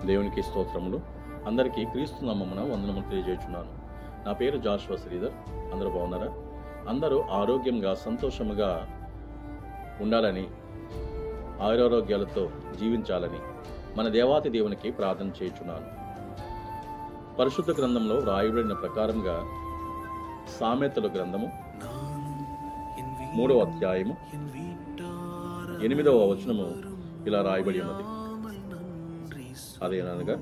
దేవునికి స్తోత్రములు. అందరికీ క్రీస్తు నామమున వందనములు తెలియజేస్తున్నాను. నా పేరు జాషువా శ్రీధర్. అందరూ బాగున్నారా? అందరూ ఆరోగ్యంగా సంతోషముగా ఉండాలని, ఆయురారోగ్యాలతో జీవించాలని మన దేవాతి దేవునికి ప్రార్థన చేయుచున్నాను. పరిశుద్ధ గ్రంథంలో రాయబడిన ప్రకారంగా సామెతల గ్రంథము 3వ అధ్యాయము 8వ వచనము ఇలా రాయబడి ఉన్నది. అదేనగా,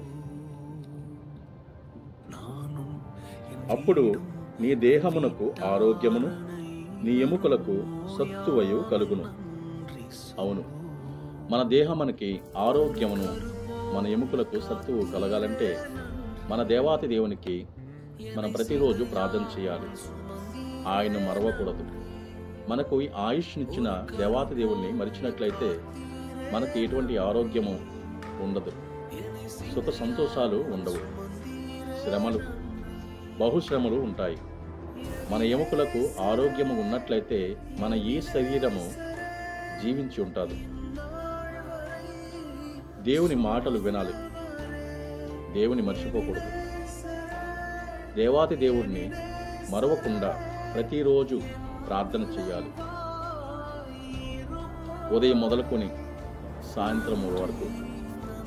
అప్పుడు నీ దేహమునకు ఆరోగ్యమును, నీ ఎముకలకు సత్తువయు కలుగును. అవును, మన దేహమునకి ఆరోగ్యమును, మన ఎముకలకు సత్తువు కలగాలంటే మన దేవాతి దేవునికి మనం ప్రతిరోజు ప్రార్థన చేయాలి. ఆయన మరవకూడదు. మనకు ఈ ఆయుష్నిచ్చిన దేవాతి దేవుణ్ణి మరిచినట్లయితే మనకు ఎటువంటి ఆరోగ్యము ఉండదు, సుఖ సంతోషాలు ఉండవు, శ్రమలు, బహుశ్రమలు ఉంటాయి. మన ఎముకలకు ఆరోగ్యము ఉన్నట్లయితే మన ఈ శరీరము జీవించి ఉంటుంది. దేవుని మాటలు వినాలి, దేవుని మర్చిపోకూడదు. దేవాతి దేవుడిని మరవకుండా ప్రతిరోజు ప్రార్థన చేయాలి. ఉదయం మొదలుకొని సాయంత్రం వరకు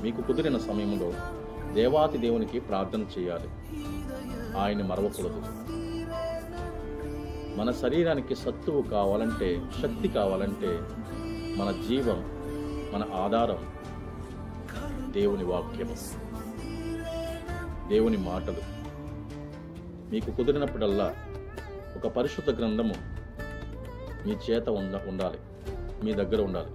మీకు కుదిరిన సమయంలో దేవాతి దేవునికి ప్రార్థన చేయాలి. ఆయన మరవకూడదు. మన శరీరానికి సత్తువు కావాలంటే, శక్తి కావాలంటే మన జీవం, మన ఆధారం దేవుని వాక్యము, దేవుని మాటలు. మీకు కుదిరినప్పుడల్లా ఒక పరిశుద్ధ గ్రంథము మీ చేత ఉండాలి, మీ దగ్గర ఉండాలి.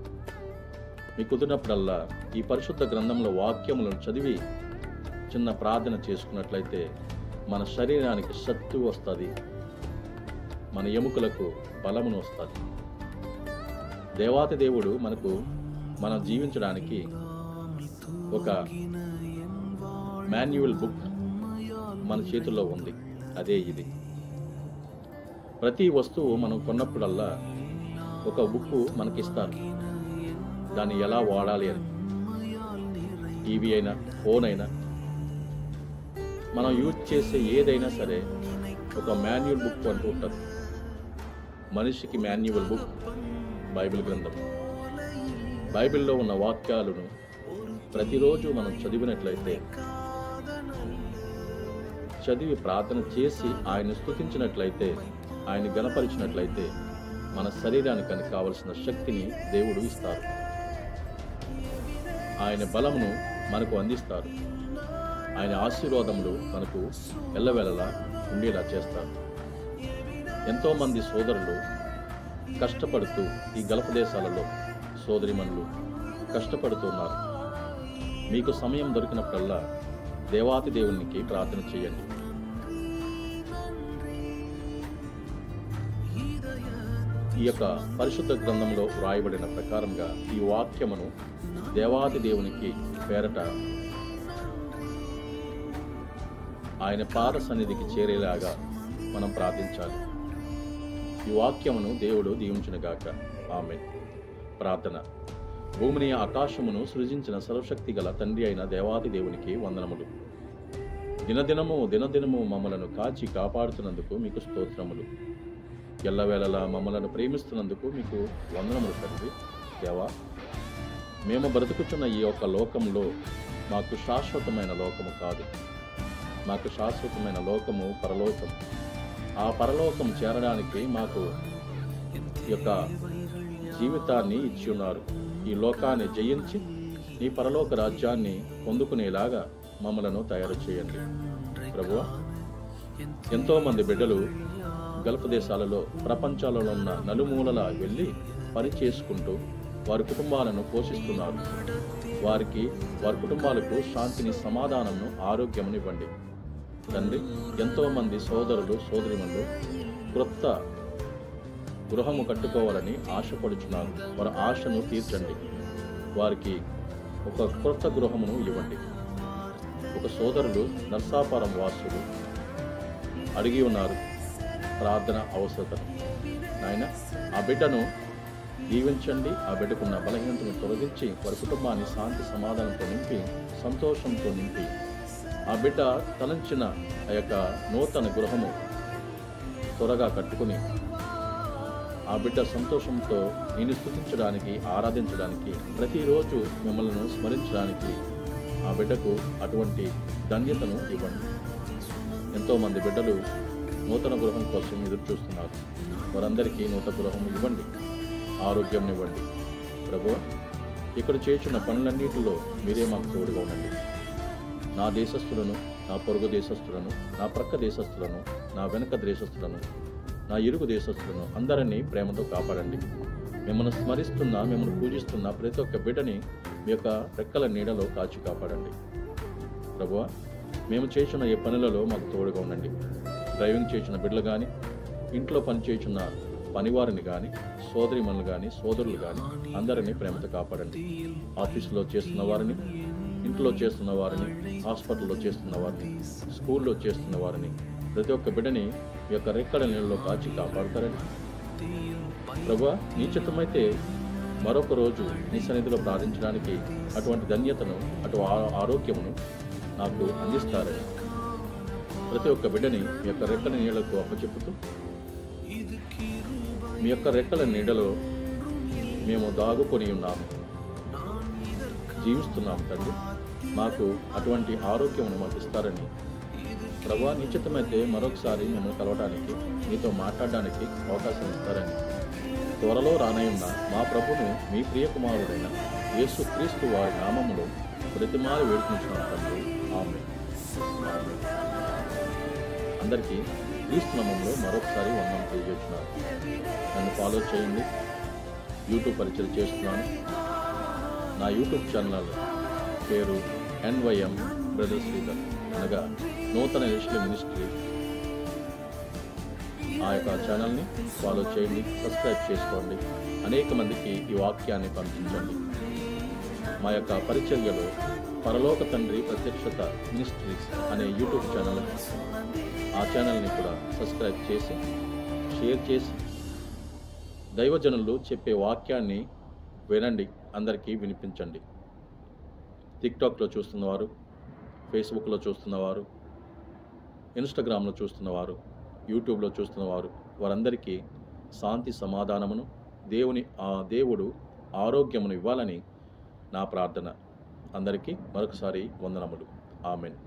మీకు కుదిరినప్పుడల్లా ఈ పరిశుద్ధ గ్రంథంలో వాక్యములను చదివి చిన్న ప్రార్థన చేసుకున్నట్లయితే మన శరీరానికి శక్తి వస్తుంది, మన ఎముకలకు బలమును వస్తుంది. దేవాతి దేవుడు మనం జీవించడానికి ఒక మాన్యువల్ బుక్ మన చేతుల్లో ఉంది. అదే ఇది. ప్రతి వస్తువు మనం కొన్నప్పుడల్లా ఒక బుక్ మనకిస్తారు, దాన్ని ఎలా వాడాలి అని. టీవీ అయినా, ఫోన్ అయినా, మనం యూజ్ చేసే ఏదైనా సరే ఒక మాన్యువల్ బుక్ అంటూ ఉంటుంది. మనిషికి మాన్యువల్ బుక్ బైబిల్ గ్రంథం. బైబిల్లో ఉన్న వాక్యాలను ప్రతిరోజు మనం చదివినట్లయితే, చదివి ప్రార్థన చేసి ఆయన స్తుతించినట్లయితే, ఆయన గణపరిచినట్లయితే మన శరీరానికి కావలసిన శక్తిని దేవుడు ఇస్తారు. ఆయన బలమును మనకు అందిస్తారు. ఆయన ఆశీర్వాదములు మనకు ఎల్లవేళలా ఉండేలా చేస్తారు. ఎంతోమంది సోదరులు కష్టపడుతూ ఈ గల్ఫ్ దేశాలలో సోదరిమణులు కష్టపడుతున్నారు. మీకు సమయం దొరికినప్పుడల్లా దేవాతి దేవునికి ప్రార్థన చేయండి. ఈ యొక్క పరిశుద్ధ గ్రంథంలో వ్రాయబడిన ప్రకారంగా ఈ వాక్యమును దేవాతి దేవునికి పేరట ఆయన పాద సన్నిధికి చేరేలాగా మనం ప్రార్థించాలి. ఈ వాక్యమును దేవుడు దీవించునుగాక. ఆమేన్. ప్రార్థన. భూమిని ఆకాశమును సృజించిన సర్వశక్తి గల తండ్రి అయిన దేవాతి దేవునికి వందనములు. దినదినము మమ్మలను కాచి కాపాడుతున్నందుకు మీకు స్తోత్రములు. ఎల్లవేళలా మమ్మలను ప్రేమిస్తున్నందుకు మీకు వందనములు తండ్రి. దేవా, మేము బ్రతుకుతున్న ఈ యొక్క లోకంలో మాకు శాశ్వతమైన లోకము కాదు. మాకు శాశ్వతమైన లోకము పరలోకం. ఆ పరలోకం చేరడానికి మాకు ఈ యొక్క జీవితాన్ని ఇచ్చి ఉన్నారు. ఈ లోకాన్ని జయించి ఈ పరలోక రాజ్యాన్ని పొందుకునేలాగా మమ్మలను తయారు చేయండి ప్రభువా. ఎంతోమంది బిడ్డలు గల్ఫ్ దేశాలలో, ప్రపంచాలలో ఉన్న నలుమూలలా వెళ్ళి పని చేసుకుంటూ వారి కుటుంబాలను పోషిస్తున్నారు. వారి కుటుంబాలకు శాంతిని, సమాధానంను, ఆరోగ్యమును ఇవ్వండి తండ్రి. ఎంతోమంది సోదరులు, సోదరిమణులు క్రొత్త గృహము కట్టుకోవాలని ఆశపడుచున్నారు. వారి ఆశను తీర్చండి. వారికి ఒక క్రొత్త గృహమును ఇవ్వండి. ఒక సోదరులు నర్సాపురం వాసులు అడిగి ఉన్నారు ప్రార్థన అవసరం. నాయన, ఆ బిడ్డను దీవించండి. ఆ బిడ్డకున్న బలహీనతను తొలగించి వారి కుటుంబాన్ని శాంతి సమాధానంతో నింపి సంతోషంతో నింపి ఆ బిడ్డ తలంచిన ఆ యొక్క నూతన గృహము త్వరగా కట్టుకుని ఆ బిడ్డ సంతోషంతో నేను స్తుతించడానికి, ఆరాధించడానికి, ప్రతిరోజు మిమ్మల్ని స్మరించడానికి ఆ బిడ్డకు అటువంటి ధన్యతను ఇవ్వండి. ఎంతోమంది బిడ్డలు నూతన గృహం కోసం ఎదురు చూస్తున్నారు. వారందరికీ నూతన గృహం ఇవ్వండి, ఆరోగ్యం ఇవ్వండి. ప్రభువా, ఇక్కడ చేస్తున్న పనులన్నిటిలో మీరే మాకు తోడుగా ఉండండి. నా దేశస్థులను, నా పొరుగు దేశస్థులను, నా ప్రక్క దేశస్థులను, నా వెనక దేశస్థులను, నా ఇరుగు దేశస్థులను అందరినీ ప్రేమతో కాపాడండి. మిమ్మల్ని స్మరిస్తున్న, మిమ్మల్ని పూజిస్తున్న ప్రతి ఒక్క బిడ్డని మీ యొక్క రెక్కల నీడలో కాచి కాపాడండి. ప్రభువా, మేము చేసిన ఈ పనులలో మాకు తోడుగా ఉండండి. డ్రైవింగ్ చేసిన బిడ్డలు కానీ, ఇంట్లో పని చేస్తున్న పనివారిని కానీ, సోదరిమణులు కానీ, సోదరులు కానీ అందరినీ ప్రేమతో కాపాడండి. ఆఫీసులో చేస్తున్న వారిని, ఇంట్లో చేస్తున్న వారిని, హాస్పిటల్లో చేస్తున్న వారిని, స్కూల్లో చేస్తున్న వారిని, ప్రతి ఒక్క బిడ్డని ఈ యొక్క రెక్కల నీళ్ళలో కాచి కాపాడుతారని. ప్రభువా, నీ చిత్తమైతే మరొక రోజు నీ సన్నిధిలో ప్రార్థించడానికి అటువంటి ధన్యతను, ఆరోగ్యమును నాకు అందిస్తారని ప్రతి ఒక్క బిడ్డని మీ యొక్క రెక్కల నీళ్లకు అప్పచెప్పుతూ, మీ యొక్క రెక్కల నీడలో మేము దాగుకొని ఉన్నాము, జీవిస్తున్నాము తండ్రి. మాకు అటువంటి ఆరోగ్యమును మాకు ఇస్తారని ప్రభువా, నిశ్చితమైతే మరొకసారి మిమ్మల్ని కలవడానికి, మీతో మాట్లాడడానికి అవకాశం ఇస్తారని త్వరలో రానయున్న మా ప్రభును మీ ప్రియకుమారుడైన యేసు క్రీస్తు వారి నామములో ప్రతిమాలు వేడుకుంటున్నాం తండ్రి. ఆమేన్. అందరికీ క్రీస్తు నామములో మరొకసారి వందనం తెలియజేస్తున్నారు. నన్ను ఫాలో చేయండి. యూట్యూబ్ పరిచయం చేస్తున్నాను. నా యూట్యూబ్ ఛానల్ పేరు NYM బ్రదర్ శ్రీధర్, అనగా నూతన యెరూషలేము మినిస్ట్రీ. ఆ యొక్క ఛానల్ని ఫాలో చేయండి, సబ్స్క్రైబ్ చేసుకోండి, అనేక మందికి ఈ వాక్యాన్ని పంపించండి. మా యొక్క పరిచర్యలో పరలోక తండ్రి ప్రత్యక్షత మినిస్ట్రీస్ అనే యూట్యూబ్ ఛానల్, ఆ ఛానల్ని కూడా సబ్స్క్రైబ్ చేసి షేర్ చేసి దైవజనులు చెప్పే వాక్యాన్ని వినండి, అందరికీ వినిపించండి. టిక్టాక్లో చూస్తున్నవారు, ఫేస్బుక్లో చూస్తున్నవారు, ఇన్స్టాగ్రామ్లో చూస్తున్నవారు, యూట్యూబ్లో చూస్తున్నవారు వారందరికీ శాంతి సమాధానమును, దేవుడు ఆరోగ్యమును ఇవ్వాలని నా ప్రార్థన. అందరికీ మరొకసారి వందనములు. ఆమెన్.